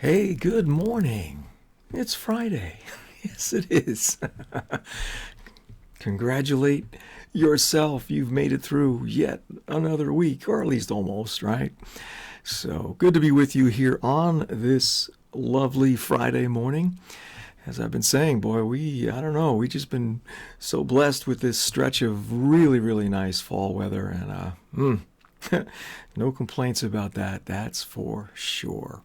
Hey, good morning. It's Friday. Yes, it is. Congratulate yourself. You've made it through yet another week, or at least almost, right? So good to be with you here on this lovely Friday morning. As I've been saying, boy, I don't know, we just been so blessed with this stretch of really, really nice fall weather, and no complaints about that, that's for sure.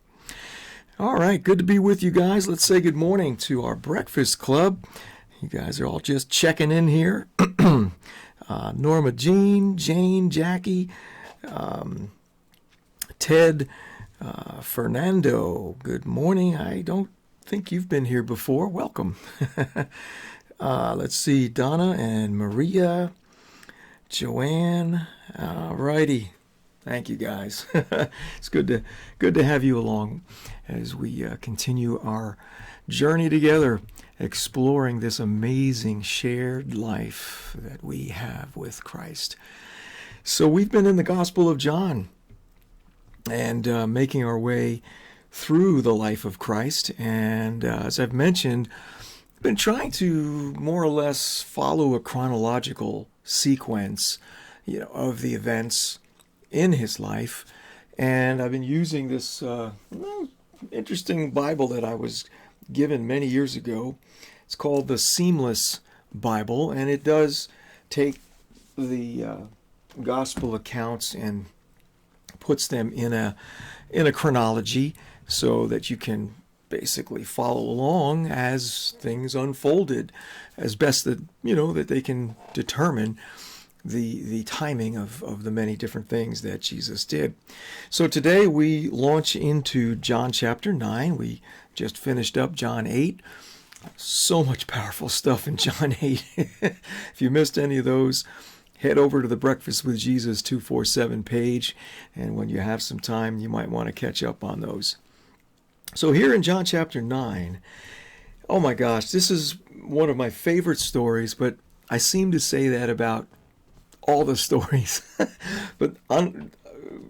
All right, good to be with you guys. Let's say good morning to our breakfast club. You guys are all just checking in here. Norma Jean, Jane, Jackie, Ted, Fernando, good morning. I don't think you've been here before. Welcome. Let's see, Donna and Maria, Joanne. All righty. Thank you, guys. It's good to have you along as we continue our journey together, exploring this amazing shared life that we have with Christ. So we've been in the Gospel of John and making our way through the life of Christ. And as I've mentioned, I've been trying to more or less follow a chronological sequence, of the events in his life. And I've been using this interesting Bible that I was given many years ago. It's called the Seamless Bible, and it does take the gospel accounts and puts them in a chronology so that you can basically follow along as things unfolded as best that that they can determine the timing of the many different things that Jesus did. So today we launch into John chapter 9. We just finished up John 8. So much powerful stuff in John 8. If you missed any of those, head over to the Breakfast with Jesus 247 page, and when you have some time, you might want to catch up on those. So here in John chapter 9, oh my gosh, this is one of my favorite stories, but I seem to say that about all the stories. But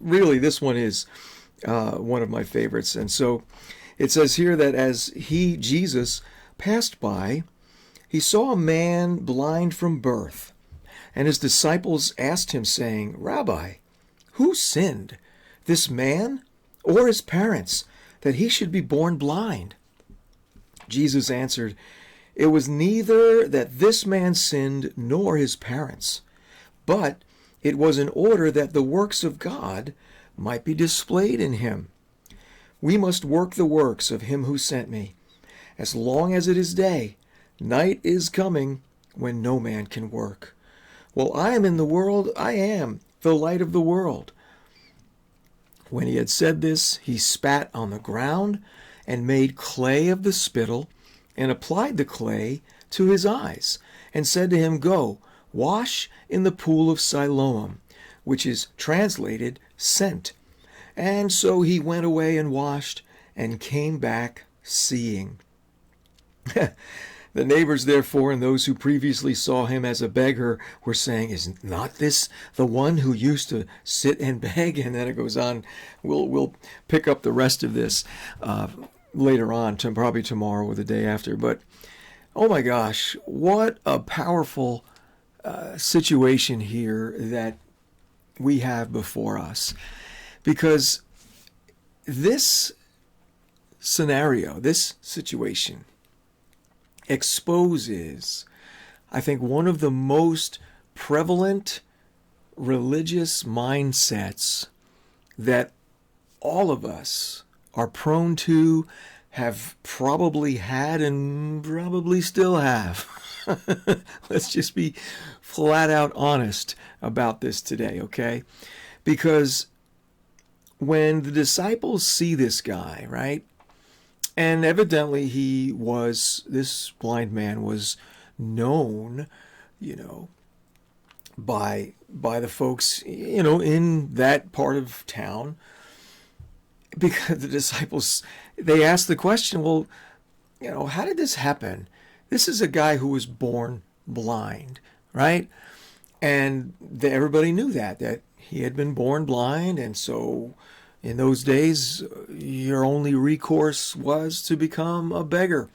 really, this one is one of my favorites. And so it says here that as Jesus, passed by, he saw a man blind from birth. And his disciples asked him, saying, Rabbi, who sinned, this man or his parents, that he should be born blind? Jesus answered, It was neither that this man sinned nor his parents, but it was in order that the works of God might be displayed in him. We must work the works of him who sent me. As long as it is day, night is coming when no man can work. While I am in the world, I am the light of the world. When he had said this, he spat on the ground and made clay of the spittle and applied the clay to his eyes and said to him, Go, wash in the pool of Siloam, which is translated sent. And so he went away and washed and came back seeing. The neighbors, therefore, and those who previously saw him as a beggar were saying, Is not this the one who used to sit and beg? And then it goes on. We'll pick up the rest of this later on, probably tomorrow or the day after. But, oh my gosh, what a powerful situation here that we have before us. Because this scenario, this situation, exposes, I think, one of the most prevalent religious mindsets that all of us are prone to, have probably had, and probably still have. Let's just be flat out honest about this today, okay? Because when the disciples see this guy, right? And evidently this blind man was known, by the folks, in that part of town. Because the disciples, they asked the question, well, how did this happen? This is a guy who was born blind, right? And everybody knew that he had been born blind, and so, In those days, your only recourse was to become a beggar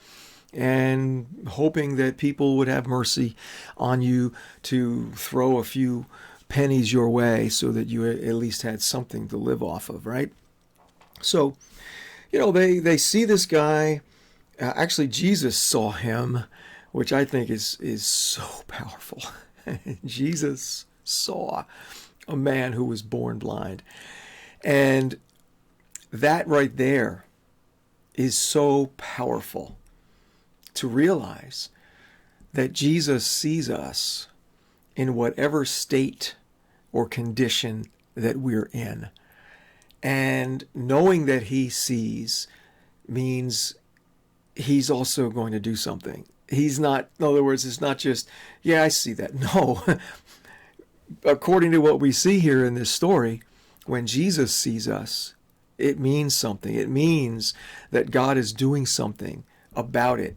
and hoping that people would have mercy on you to throw a few pennies your way so that you at least had something to live off of, right? So, they see this guy. Actually, Jesus saw him, which I think is so powerful. Jesus saw a man who was born blind. And that right there is so powerful, to realize that Jesus sees us in whatever state or condition that we're in. And knowing that he sees means he's also going to do something. He's not, in other words, it's not just, yeah, I see that. No. According to what we see here in this story, when Jesus sees us, it means something. It means that God is doing something about it.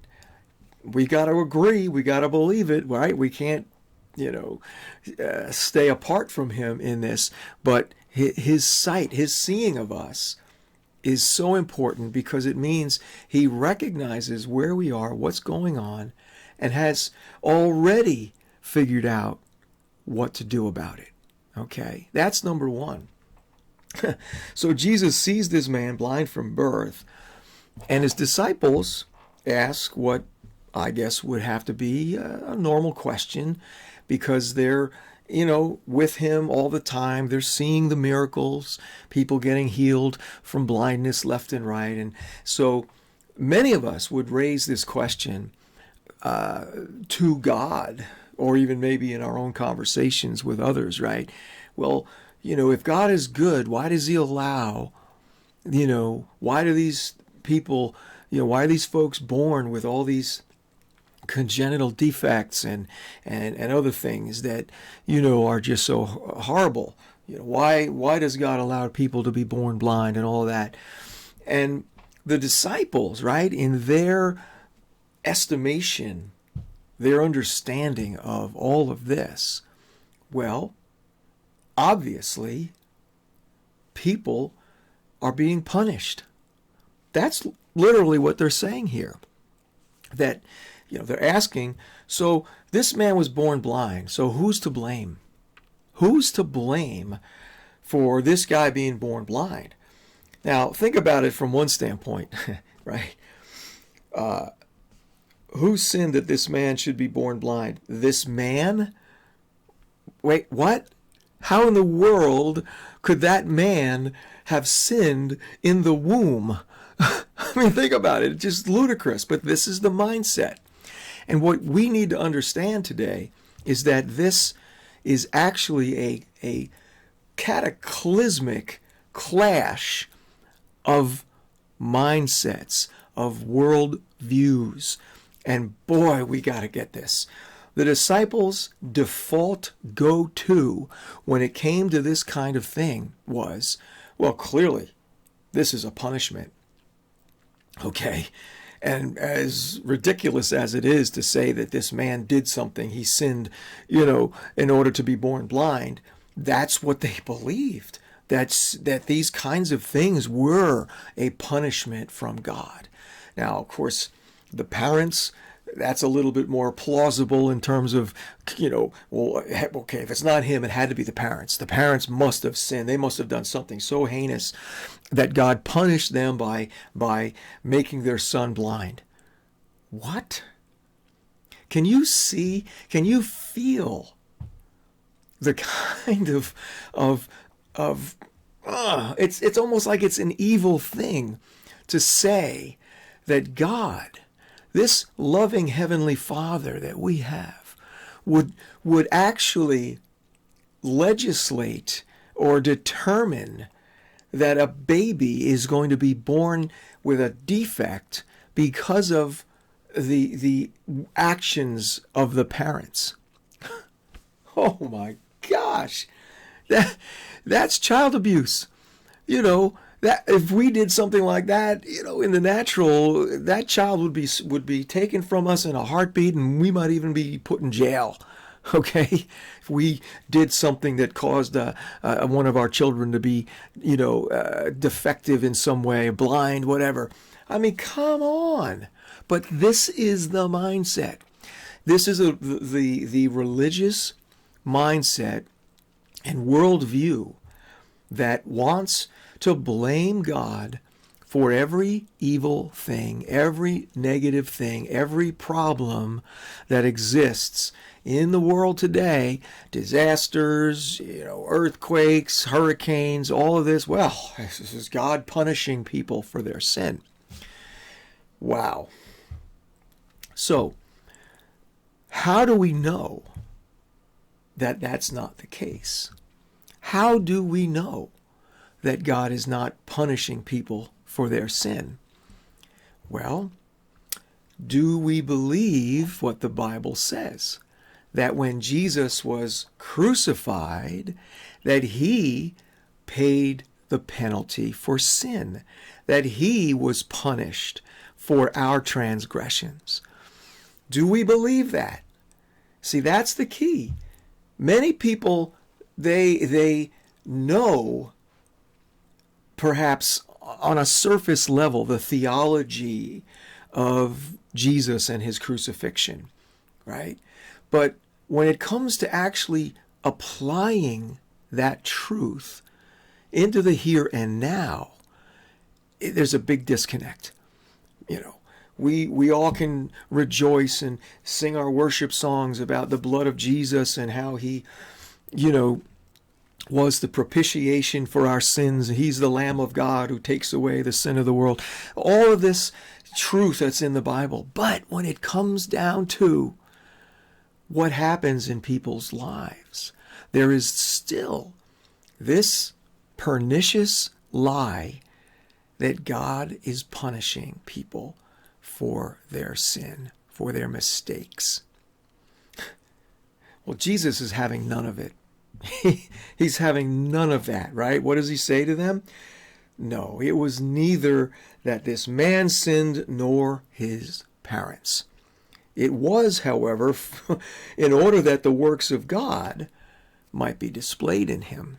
We got to agree. We got to believe it, right? We can't, stay apart from him in this. But his sight, his seeing of us is so important because it means he recognizes where we are, what's going on, and has already figured out what to do about it. Okay, that's number one. So Jesus sees this man blind from birth, and his disciples ask what I guess would have to be a normal question, because they're, with him all the time. They're seeing the miracles, people getting healed from blindness left and right. And so many of us would raise this question to God, or even maybe in our own conversations with others, right? Well, if God is good, why does he allow, why do these people, why are these folks born with all these congenital defects and other things that, are just so horrible? Why does God allow people to be born blind and all that? And the disciples, right, in their estimation, their understanding of all of this, well, obviously, people are being punished. That's literally what they're saying here. That, they're asking, so this man was born blind, so who's to blame? Who's to blame for this guy being born blind? Now, think about it from one standpoint, right? Who sinned that this man should be born blind? This man? Wait, what? How in the world could that man have sinned in the womb? I mean, think about it. It's just ludicrous, but this is the mindset. And what we need to understand today is that this is actually a cataclysmic clash of mindsets, of world views. And boy, we got to get this. The disciples' default go-to when it came to this kind of thing was, well, clearly, this is a punishment. Okay? And as ridiculous as it is to say that this man did something, he sinned, in order to be born blind, that's what they believed. That these kinds of things were a punishment from God. Now, of course, the parents, that's a little bit more plausible in terms of, well, okay, if it's not him, it had to be the parents. The parents must have sinned. They must have done something so heinous that God punished them by making their son blind. What? Can you see, can you feel the kind of it's almost like it's an evil thing to say that God, this loving Heavenly Father that we have, would actually legislate or determine that a baby is going to be born with a defect because of the actions of the parents. Oh my gosh. That's child abuse. That if we did something like that, in the natural, that child would be taken from us in a heartbeat, and we might even be put in jail. Okay, if we did something that caused one of our children to be, defective in some way, blind, whatever. I mean, come on. But this is the mindset. This is the religious mindset and worldview that wants to blame God for every evil thing, every negative thing, every problem that exists in the world today, disasters, earthquakes, hurricanes, all of this. Well, this is God punishing people for their sin. Wow. So, how do we know that that's not the case? How do we know that God is not punishing people for their sin? Well, do we believe what the Bible says? That when Jesus was crucified, that he paid the penalty for sin, that he was punished for our transgressions. Do we believe that? See, that's the key. Many people, they know, perhaps on a surface level, the theology of Jesus and his crucifixion, right? But when it comes to actually applying that truth into the here and now, there's a big disconnect. We all can rejoice and sing our worship songs about the blood of Jesus and how he, was the propitiation for our sins. He's the Lamb of God who takes away the sin of the world. All of this truth that's in the Bible. But when it comes down to what happens in people's lives, there is still this pernicious lie that God is punishing people for their sin, for their mistakes. Well, Jesus is having none of it. He's having none of that, right? What does he say to them? No, it was neither that this man sinned nor his parents. It was, however, in order that the works of God might be displayed in him.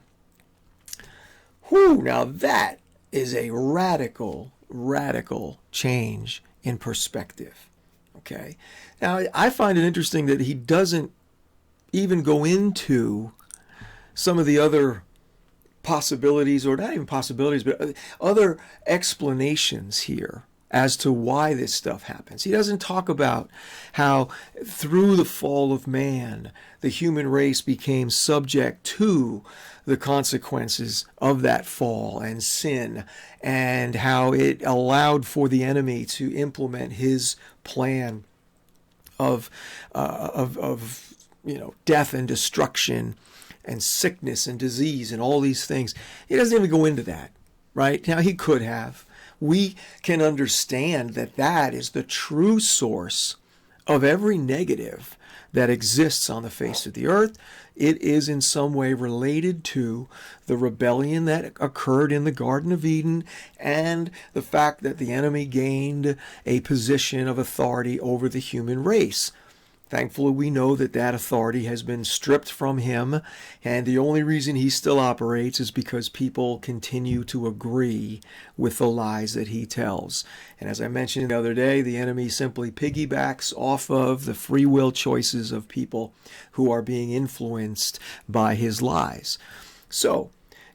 Whew, now that is a radical change in perspective. Okay. Now, I find it interesting that he doesn't even go into some of the other possibilities, or not even possibilities, but other explanations here as to why this stuff happens. He doesn't talk about how through the fall of man, the human race became subject to the consequences of that fall and sin, and how it allowed for the enemy to implement his plan of death and destruction and sickness and disease and all these things. He doesn't even go into that, right? Now, he could have. We can understand that that is the true source of every negative that exists on the face of the earth. It is in some way related to the rebellion that occurred in the Garden of Eden and the fact that the enemy gained a position of authority over the human race. Thankfully, we know that that authority has been stripped from him, and the only reason he still operates is because people continue to agree with the lies that he tells. And as I mentioned the other day, the enemy simply piggybacks off of the free will choices of people who are being influenced by his lies. So,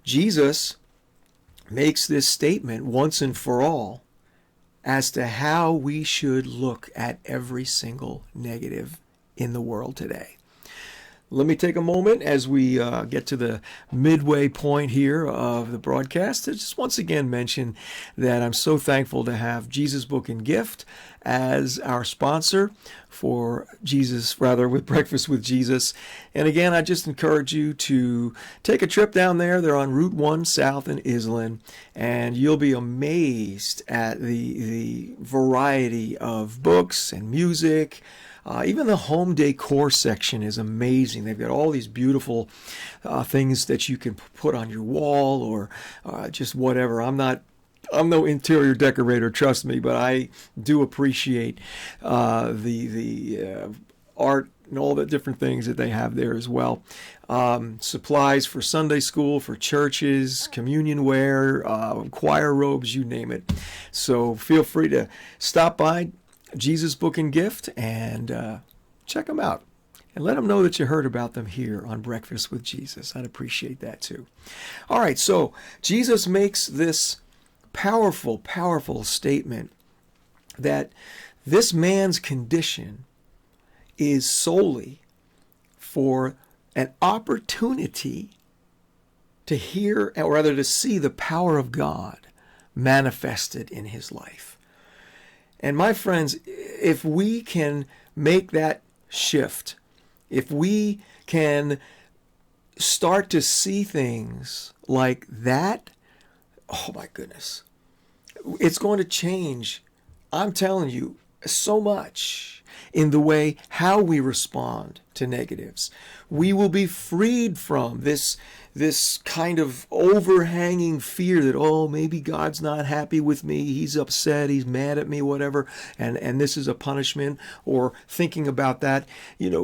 Jesus makes this statement once and for all as to how we should look at every single negative in the world today. Let me take a moment as we get to the midway point here of the broadcast to just once again mention that I'm so thankful to have Jesus Book and Gift as our sponsor for with Breakfast with Jesus. And again, I just encourage you to take a trip down there. They're on Route 1 South in Island, and you'll be amazed at the variety of books and music. Even the home decor section is amazing. They've got all these beautiful things that you can put on your wall or just whatever. I'm no interior decorator, trust me, but I do appreciate the art and all the different things that they have there as well. Supplies for Sunday school, for churches, communion wear, choir robes, you name it. So feel free to stop by Jesus Book and Gift and check them out. And let them know that you heard about them here on Breakfast with Jesus. I'd appreciate that too. All right, so Jesus makes this powerful, powerful statement that this man's condition is solely for an opportunity to hear, or rather to see, the power of God manifested in his life. And my friends, if we can make that shift, if we can start to see things like that, oh my goodness, it's going to change, I'm telling you, so much in the way how we respond to negatives. We will be freed from this kind of overhanging fear that, oh, maybe God's not happy with me, he's upset, he's mad at me, whatever, and this is a punishment, or thinking about that,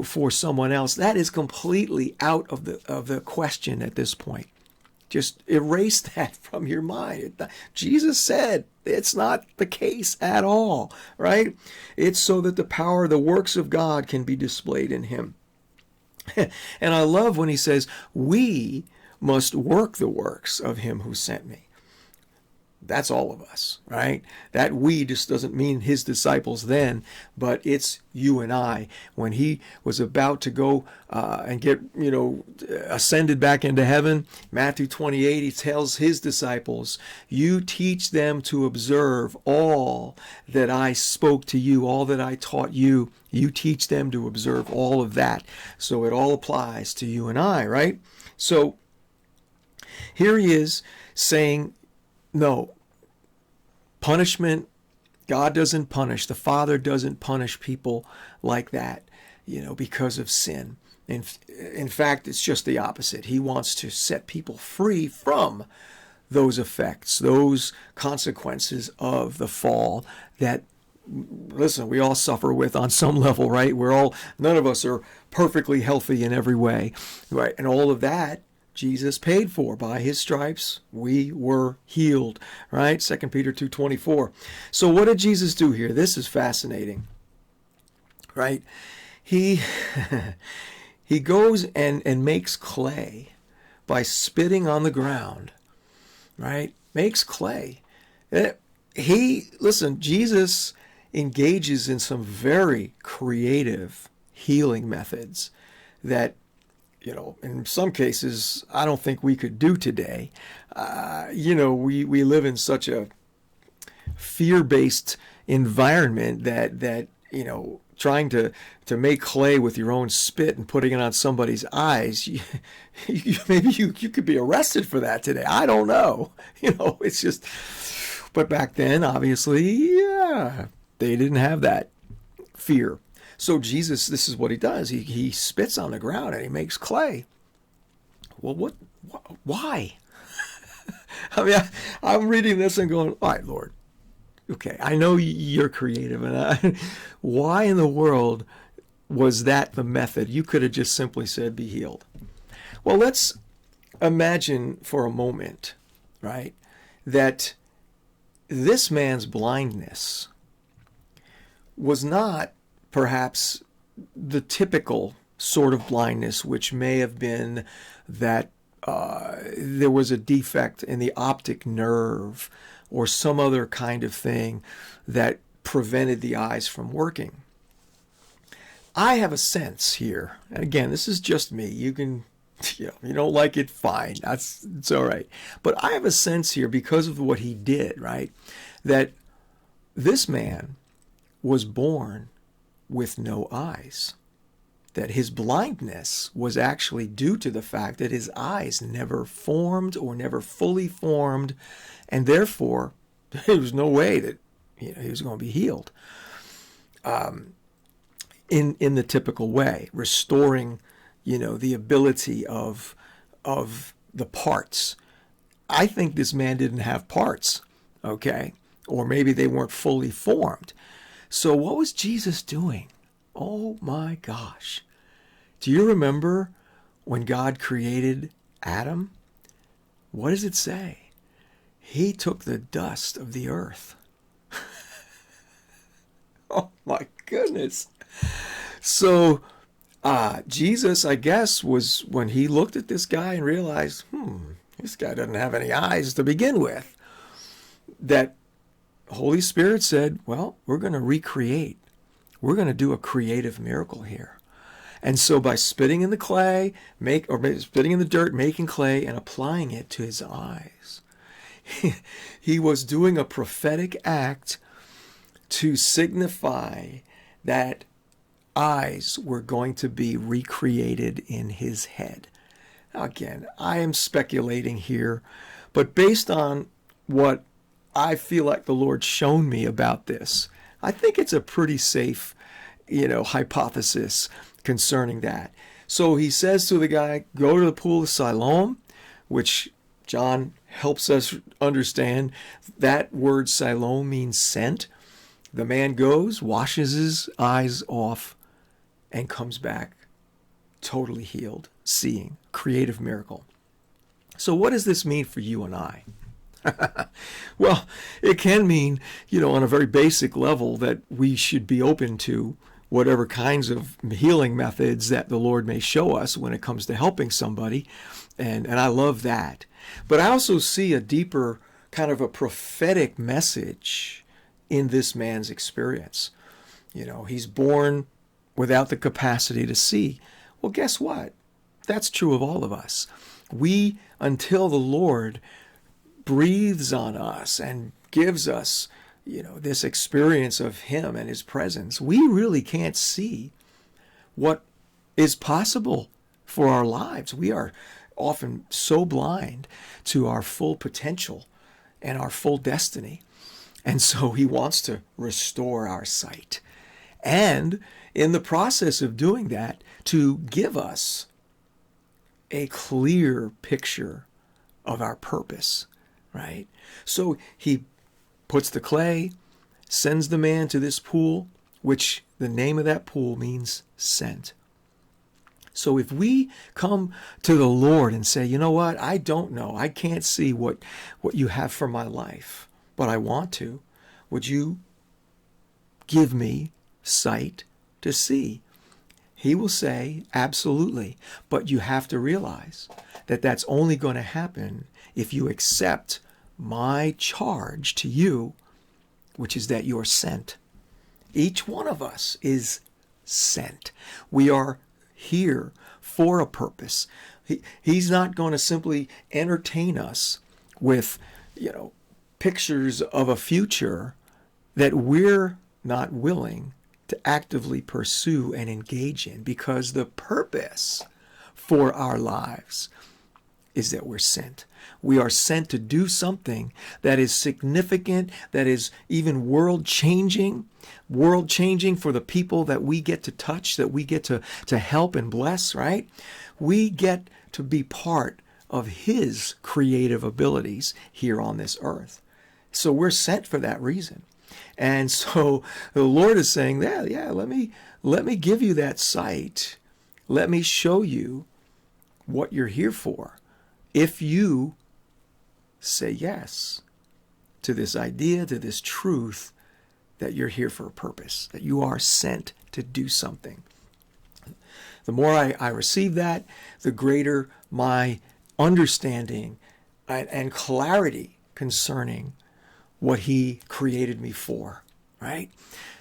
for someone else. That is completely out of the question at this point. Just erase that from your mind. Jesus said it's not the case at all, right? It's so that the power, the works of God can be displayed in him. And I love when he says, we must work the works of him who sent me. That's all of us, right? That we just doesn't mean his disciples then, but it's you and I. When he was about to go and get, ascended back into heaven, Matthew 28, he tells his disciples, you teach them to observe all that I spoke to you, all that I taught you. You teach them to observe all of that. So it all applies to you and I, right? So here he is saying, no, punishment, God doesn't punish. The Father doesn't punish people like that, because of sin. In fact, it's just the opposite. He wants to set people free from those effects, those consequences of the fall that, listen, we all suffer with on some level, right? None of us are perfectly healthy in every way, right? And all of that, Jesus paid for. By his stripes we were healed, right? 2 Peter 2:24. So what did Jesus do here? This is fascinating, right? He goes and makes clay by spitting on the ground, right? Makes clay. Jesus engages in some very creative healing methods that, in some cases, I don't think we could do today. We live in such a fear-based environment that trying to make clay with your own spit and putting it on somebody's eyes, maybe you could be arrested for that today. I don't know. It's just, but back then, obviously, yeah, they didn't have that fear. So Jesus, this is what he does. He spits on the ground and he makes clay. Well, why? I mean, I'm reading this and going, all right, Lord, okay, I know you're creative. And why in the world was that the method? You could have just simply said, be healed. Well, let's imagine for a moment, right, that this man's blindness was not perhaps the typical sort of blindness, which may have been that there was a defect in the optic nerve or some other kind of thing that prevented the eyes from working. I have a sense here, and again, this is just me. You can, you don't like it, fine. It's all right. But I have a sense here, because of what he did, right, that this man was born with no eyes, that his blindness was actually due to the fact that his eyes never formed or never fully formed, and therefore there was no way that he was going to be healed in the typical way, restoring the ability of the parts. I think this man didn't have parts, okay, or maybe they weren't fully formed. So what was Jesus doing? Oh my gosh. Do you remember when God created Adam? What does it say? He took the dust of the earth. Oh my goodness. So Jesus, I guess, was when he looked at this guy and realized, this guy doesn't have any eyes to begin with, that Holy Spirit said, well, we're going to recreate. We're going to do a creative miracle here. And so by spitting in the clay, spitting in the dirt, making clay, and applying it to his eyes, he was doing a prophetic act to signify that eyes were going to be recreated in his head. Now again, I am speculating here, but based on what I feel like the Lord's shown me about this, I think it's a pretty safe, hypothesis concerning that. So he says to the guy, go to the pool of Siloam, which John helps us understand. That word Siloam means sent. The man goes, washes his eyes off, and comes back totally healed, seeing. Creative miracle. So what does this mean for you and I? Well, it can mean, on a very basic level, that we should be open to whatever kinds of healing methods that the Lord may show us when it comes to helping somebody. And I love that. But I also see a deeper kind of a prophetic message in this man's experience. He's born without the capacity to see. Well, guess what? That's true of all of us. We, until the Lord breathes on us and gives us, this experience of him and his presence, we really can't see what is possible for our lives. We are often so blind to our full potential and our full destiny. And so he wants to restore our sight. And in the process of doing that, to give us a clear picture of our purpose, right? So he puts the clay, sends the man to this pool, which the name of that pool means sent. So if we come to the Lord and say, you know what, I don't know, I can't see what you have for my life, but I want to, would you give me sight to see? He will say, absolutely, but you have to realize that that's only going to happen if you accept my charge to you, which is that you're sent. Each one of us is sent. We are here for a purpose. He's not going to simply entertain us with, pictures of a future that we're not willing to actively pursue and engage in, because the purpose for our lives is that we're sent. We are sent to do something that is significant, that is even world-changing for the people that we get to touch, that we get to help and bless, right? We get to be part of his creative abilities here on this earth. So we're sent for that reason. And so the Lord is saying, yeah, let me give you that sight. Let me show you what you're here for. If you say yes to this idea, to this truth, that you're here for a purpose, that you are sent to do something. The more I receive that, the greater my understanding and clarity concerning what he created me for, right?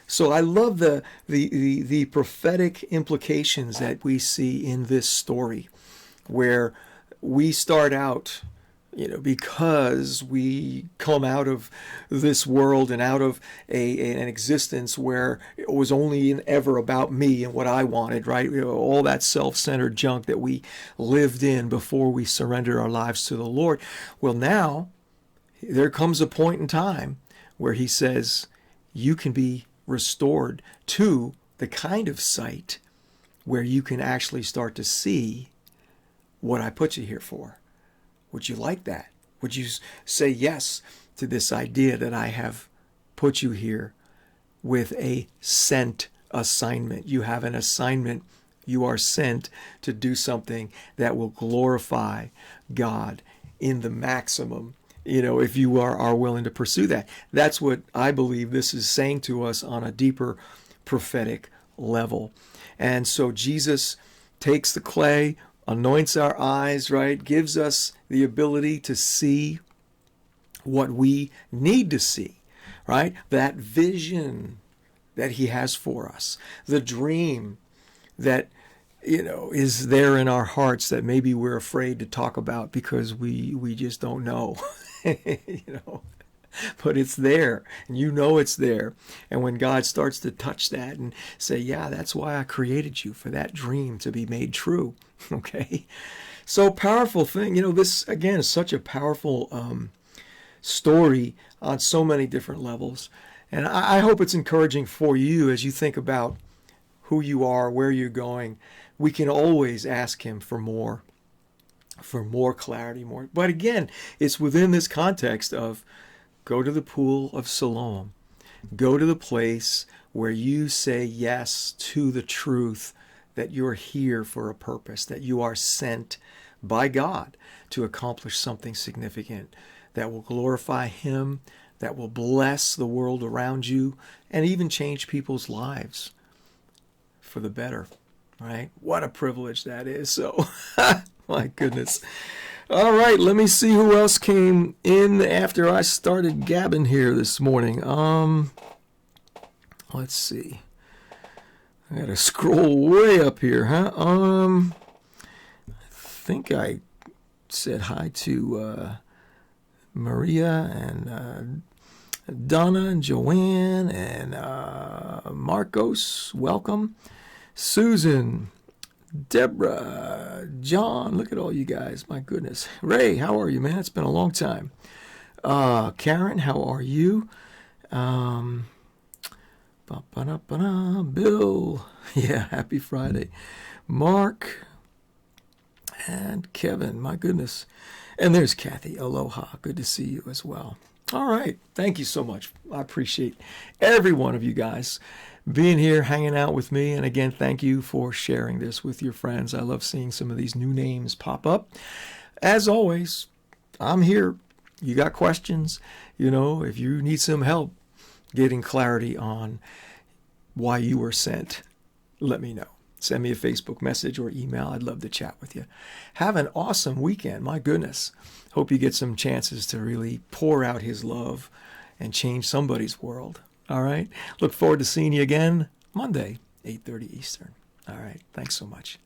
So I love the prophetic implications that we see in this story, where we start out, because we come out of this world and out of an existence where it was only and ever about me and what I wanted, right? All that self-centered junk that we lived in before we surrendered our lives to the Lord. Well, now there comes a point in time where he says, you can be restored to the kind of sight where you can actually start to see what I put you here for. Would you like that? Would you say yes to this idea that I have put you here with a sent assignment? You have an assignment You are sent to do something that will glorify God in the maximum, if you are willing to pursue that. That's what I believe this is saying to us on a deeper prophetic level. And so Jesus takes the clay, anoints our eyes, right? Gives us the ability to see what we need to see, right? That vision that he has for us, the dream that is there in our hearts that maybe we're afraid to talk about because we just don't know, but it's there, and it's there. And when God starts to touch that and say, yeah, that's why I created you, for that dream to be made true. Okay. So powerful thing. This again is such a powerful story on so many different levels. And I hope it's encouraging for you as you think about who you are, where you're going. We can always ask him for more clarity, more. But again, it's within this context of go to the pool of Siloam. Go to the place where you say yes to the truth that you're here for a purpose, that you are sent by God to accomplish something significant that will glorify him, that will bless the world around you, and even change people's lives for the better, right? What a privilege that is. So, my goodness. All right, let me see who else came in after I started gabbing here this morning. Let's see. I gotta scroll way up here, huh? I think I said hi to Maria and Donna and Joanne and Marcos. Welcome. Susan, Deborah, John, look at all you guys. My goodness. Ray, how are you, man? It's been a long time. Karen, how are you? Bill, yeah, happy Friday. Mark and Kevin, my goodness. And there's Kathy. Aloha. Good to see you as well. All right. Thank you so much. I appreciate every one of you guys being here, hanging out with me. And again, thank you for sharing this with your friends. I love seeing some of these new names pop up. As always, I'm here. You got questions? If you need some help getting clarity on why you were sent, let me know. Send me a Facebook message or email. I'd love to chat with you. Have an awesome weekend. My goodness. Hope you get some chances to really pour out his love and change somebody's world. All right. Look forward to seeing you again Monday, 8:30 Eastern. All right. Thanks so much.